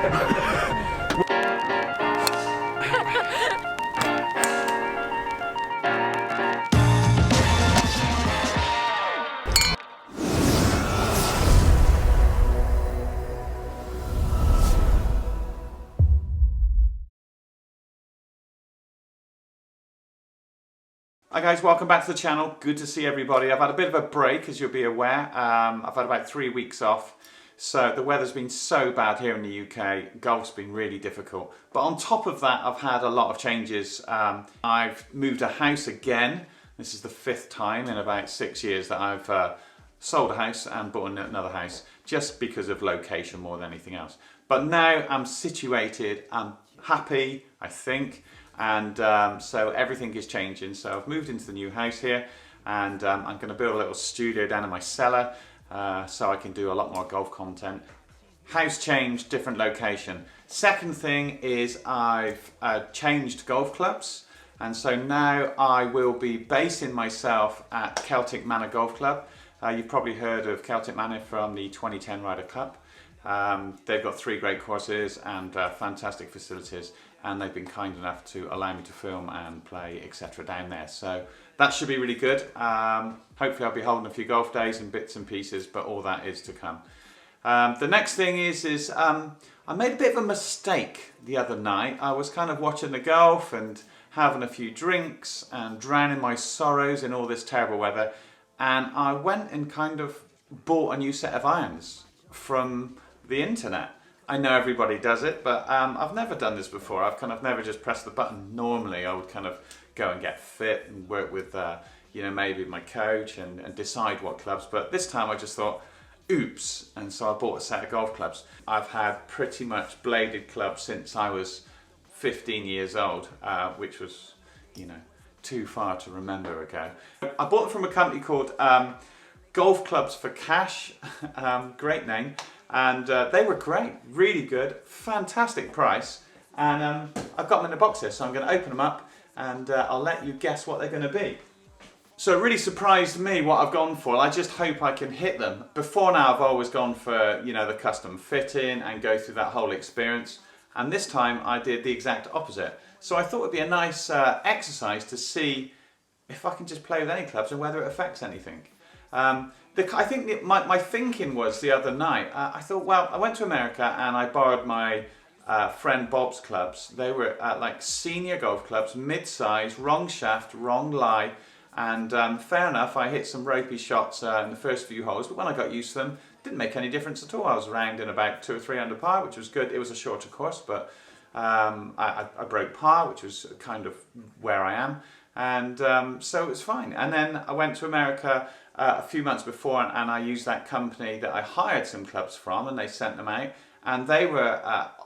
Hi guys, welcome back to the channel. Good to see everybody. I've had a bit of a break, as you'll be aware. I've had about 3 weeks off. So the weather's been so bad here in the UK, golf's been really difficult. But on top of that, I've had a lot of changes. I've moved a house again. This is the 5th time in about 6 years that I've sold a house and bought another house, just because of location more than anything else. But now I'm situated, I'm happy, I think. And so everything is changing. So I've moved into the new house here, and I'm going to build a little studio down in my cellar so I can do a lot more golf content. House change, different location. Second thing is I've changed golf clubs, and so now I will be basing myself at Celtic Manor Golf Club. You've probably heard of Celtic Manor from the 2010 Ryder Cup. They've got 3 great courses and fantastic facilities, and they've been kind enough to allow me to film and play, etc. down there. So that should be really good. Hopefully I'll be holding a few golf days and bits and pieces, but all that is to come. The next thing is I made a bit of a mistake the other night. I was kind of watching the golf and having a few drinks and drowning my sorrows in all this terrible weather, and I went and kind of bought a new set of irons from the internet. I know everybody does it, but I've never done this before. I've kind of never just pressed the button. Normally I would kind of go and get fit and work with you know, maybe my coach and decide what clubs, but this time I just thought, oops, and so I bought a set of golf clubs. I've had pretty much bladed clubs since I was 15 years old, which was, you know, too far to remember ago. I bought them from a company called Golf Clubs for Cash, great name. And they were great, really good, fantastic price, and I've got them in the box here, so I'm going to open them up and I'll let you guess what they're going to be. So it really surprised me what I've gone for. I just hope I can hit them. Before now I've always gone for, you know, the custom fitting and go through that whole experience, and this time I did the exact opposite. So I thought it would be a nice exercise to see if I can just play with any clubs and whether it affects anything. I think my thinking was the other night, I thought, well, I went to America and I borrowed my friend Bob's clubs. They were like senior golf clubs, mid-size, wrong shaft, wrong lie, and fair enough, I hit some ropey shots in the first few holes, but when I got used to them, it didn't make any difference at all. I was around in about 2 or 3 under par, which was good. It was a shorter course, but I broke par, which was kind of where I am, and so it was fine. And then I went to America a few months before, and I used that company that I hired some clubs from, and they sent them out, and they were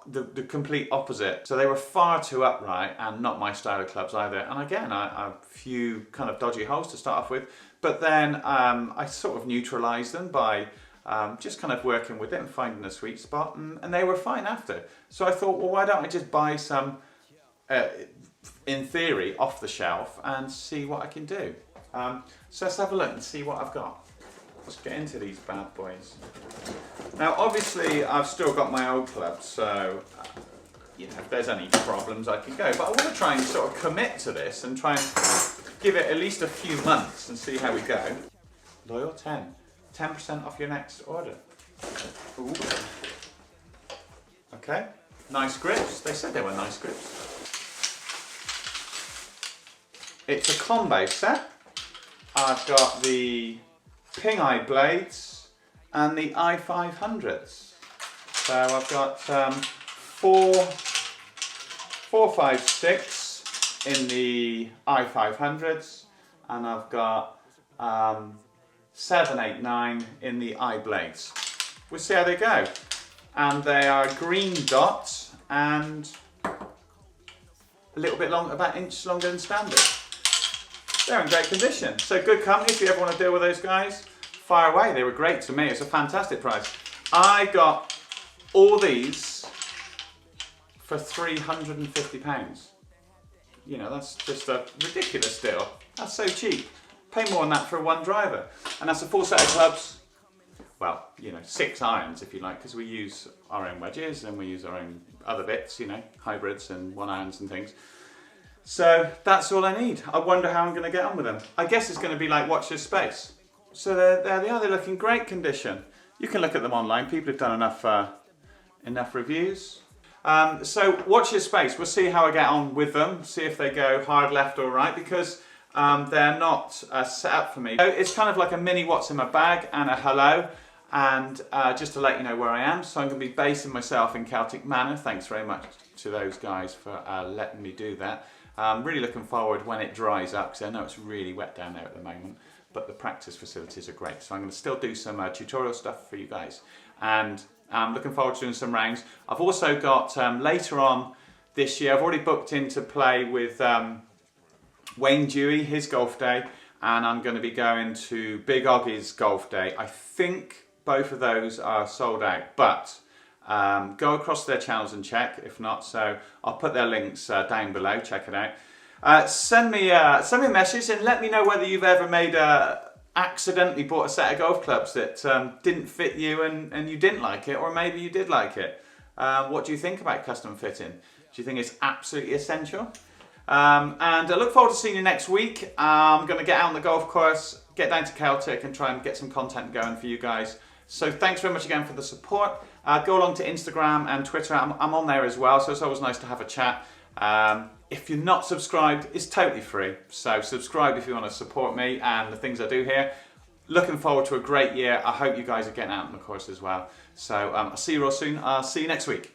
the complete opposite. So they were far too upright and not my style of clubs either. And again, a few kind of dodgy holes to start off with, but then I sort of neutralised them by just kind of working with it and finding a sweet spot, and they were fine after. So I thought, well, why don't I just buy some, in theory, off the shelf and see what I can do. So let's have a look and see what I've got. Let's get into these bad boys. Now obviously I've still got my old clubs, so you know, if there's any problems I can go, but I want to try and sort of commit to this and try and give it at least a few months and see how we go. Loyal 10% off your next order. Ooh. Okay, nice grips. They said they were nice grips. It's a combo set. I've got the Ping Eye blades and the i500s. So I've got 4, 5, 6 in the i500s, and I've got 7, 8, 9 in the i-blades. We'll see how they go. And they are green dots and a little bit long, about an inch longer than standard. They're in great condition. So good company, if you ever want to deal with those guys, fire away. They were great to me. It's a fantastic price. I got all these for £350. You know, that's just a ridiculous deal. That's so cheap. Pay more than that for one driver. And that's a full set of clubs. well, you know, 6 irons if you like, because we use our own wedges and we use our own other bits, you know, hybrids and 1 irons and things. So that's all I need. I wonder how I'm going to get on with them. I guess it's going to be like watch this space. So there they are. They look in great condition. You can look at them online. People have done enough reviews. So watch this space. We'll see how I get on with them. See if they go hard left or right, because they're not set up for me. So it's kind of like a mini what's in my bag and a hello. And just to let you know where I am. So I'm going to be basing myself in Celtic Manor. Thanks very much to those guys for letting me do that. I'm really looking forward when it dries up, because I know it's really wet down there at the moment, but the practice facilities are great. So I'm going to still do some tutorial stuff for you guys, and I'm looking forward to doing some rounds. I've also got later on this year, I've already booked in to play with Wayne Dewy, his golf day, and I'm going to be going to Big Oggie's golf day. I think both of those are sold out, but go across their channels and check. If not, so I'll put their links down below. Check it out. Send me a message and let me know whether you've ever accidentally bought a set of golf clubs that didn't fit you and you didn't like it, or maybe you did like it. What do you think about custom fitting? Do you think it's absolutely essential? And I look forward to seeing you next week. I'm going to get out on the golf course, get down to Celtic and try and get some content going for you guys. So thanks very much again for the support. Go along to Instagram and Twitter. I'm on there as well, so it's always nice to have a chat. If you're not subscribed, it's totally free. So subscribe if you want to support me and the things I do here. Looking forward to a great year. I hope you guys are getting out on the course as well. So I'll see you real soon. I'll see you next week.